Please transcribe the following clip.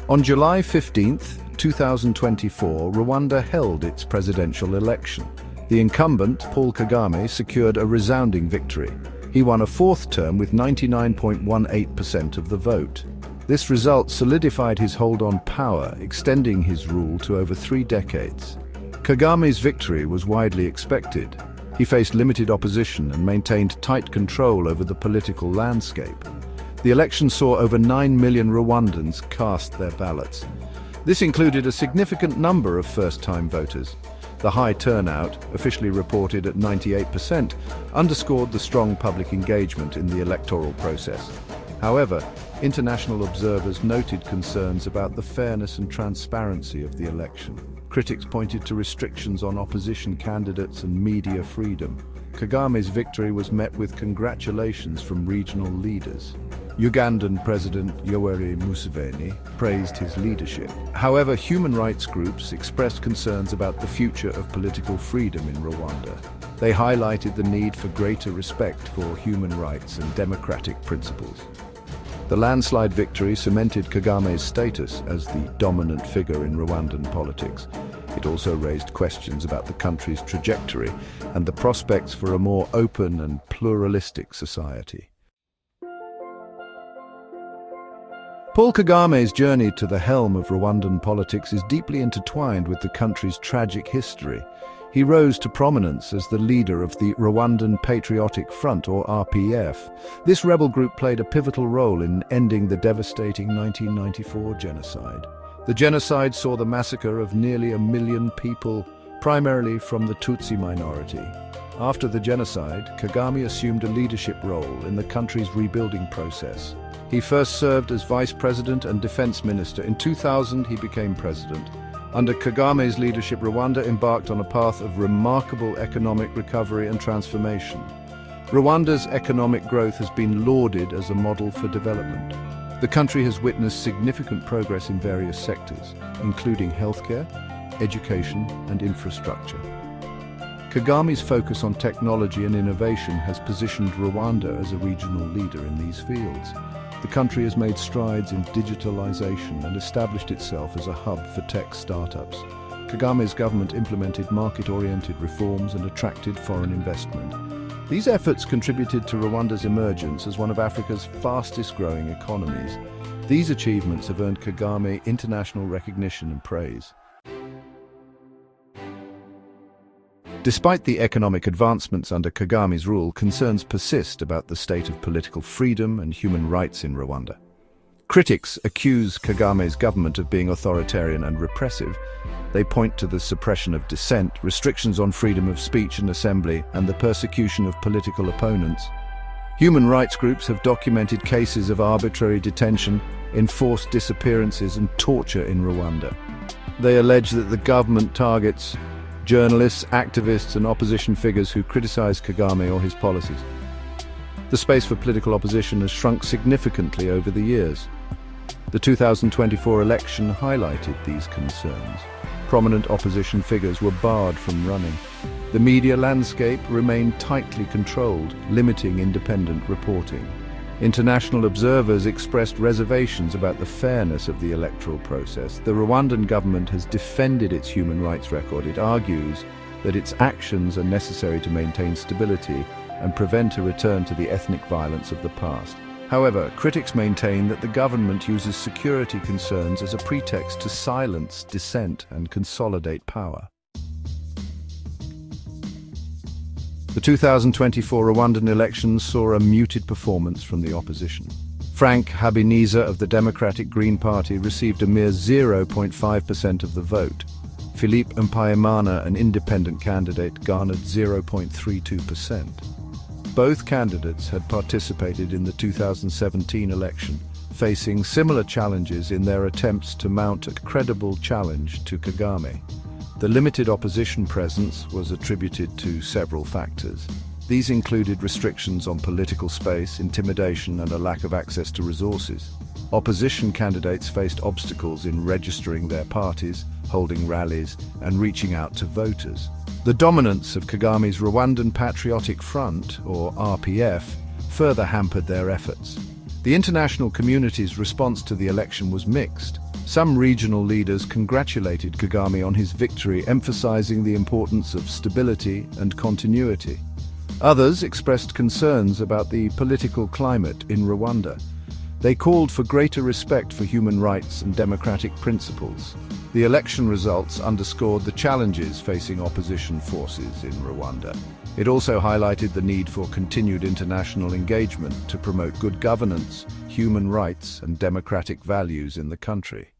On July 15, 2024, Rwanda held its presidential election. The incumbent, Paul Kagame, secured a resounding victory. He won a fourth term with 99.18% of the vote. This result solidified his hold on power, extending his rule to over 3 decades. Kagame's victory was widely expected. He faced limited opposition and maintained tight control over the political landscape. The election saw over 9 million Rwandans cast their ballots. This included a significant number of first-time voters. The high turnout, officially reported at 98%, underscored the strong public engagement in the electoral process. However, international observers noted concerns about the fairness and transparency of the election. Critics pointed to restrictions on opposition candidates and media freedom. Kagame's victory was met with congratulations from regional leaders. Ugandan President Yoweri Museveni praised his leadership. However, human rights groups expressed concerns about the future of political freedom in Rwanda. They highlighted the need for greater respect for human rights and democratic principles. The landslide victory cemented Kagame's status as the dominant figure in Rwandan politics. It also raised questions about the country's trajectory and the prospects for a more open and pluralistic society. Paul Kagame's journey to the helm of Rwandan politics is deeply intertwined with the country's tragic history. He rose to prominence as the leader of the Rwandan Patriotic Front, or RPF. This rebel group played a pivotal role in ending the devastating 1994 genocide. The genocide saw the massacre of nearly 1 million people, primarily from the Tutsi minority. After the genocide, Kagame assumed a leadership role in the country's rebuilding process. He first served as vice president and defense minister. In 2000, he became president. Under Kagame's leadership, Rwanda embarked on a path of remarkable economic recovery and transformation. Rwanda's economic growth has been lauded as a model for development. The country has witnessed significant progress in various sectors, including healthcare, education, and infrastructure. Kagame's focus on technology and innovation has positioned Rwanda as a regional leader in these fields. The country has made strides in digitalization and established itself as a hub for tech startups. Kagame's government implemented market-oriented reforms and attracted foreign investment. These efforts contributed to Rwanda's emergence as one of Africa's fastest-growing economies. These achievements have earned Kagame international recognition and praise. Despite the economic advancements under Kagame's rule, concerns persist about the state of political freedom and human rights in Rwanda. Critics accuse Kagame's government of being authoritarian and repressive. They point to the suppression of dissent, restrictions on freedom of speech and assembly, and the persecution of political opponents. Human rights groups have documented cases of arbitrary detention, enforced disappearances, and torture in Rwanda. They allege that the government targets journalists, activists, and opposition figures who criticize Kagame or his policies. The space for political opposition has shrunk significantly over the years. The 2024 election highlighted these concerns. Prominent opposition figures were barred from running. The media landscape remained tightly controlled, limiting independent reporting. International observers expressed reservations about the fairness of the electoral process. The Rwandan government has defended its human rights record. It argues that its actions are necessary to maintain stability and prevent a return to the ethnic violence of the past. However, critics maintain that the government uses security concerns as a pretext to silence dissent and consolidate power. The 2024 Rwandan elections saw a muted performance from the opposition. Frank Habineza of the Democratic Green Party received a mere 0.5% of the vote. Philippe Mpayimana, an independent candidate, garnered 0.32%. Both candidates had participated in the 2017 election, facing similar challenges in their attempts to mount a credible challenge to Kagame. The limited opposition presence was attributed to several factors. These included restrictions on political space, intimidation, and a lack of access to resources. Opposition candidates faced obstacles in registering their parties, holding rallies, and reaching out to voters. The dominance of Kagame's Rwandan Patriotic Front, or RPF, further hampered their efforts. The international community's response to the election was mixed. Some regional leaders congratulated Kagame on his victory, emphasizing the importance of stability and continuity. Others expressed concerns about the political climate in Rwanda. They called for greater respect for human rights and democratic principles. The election results underscored the challenges facing opposition forces in Rwanda. It also highlighted the need for continued international engagement to promote good governance, human rights, and democratic values in the country.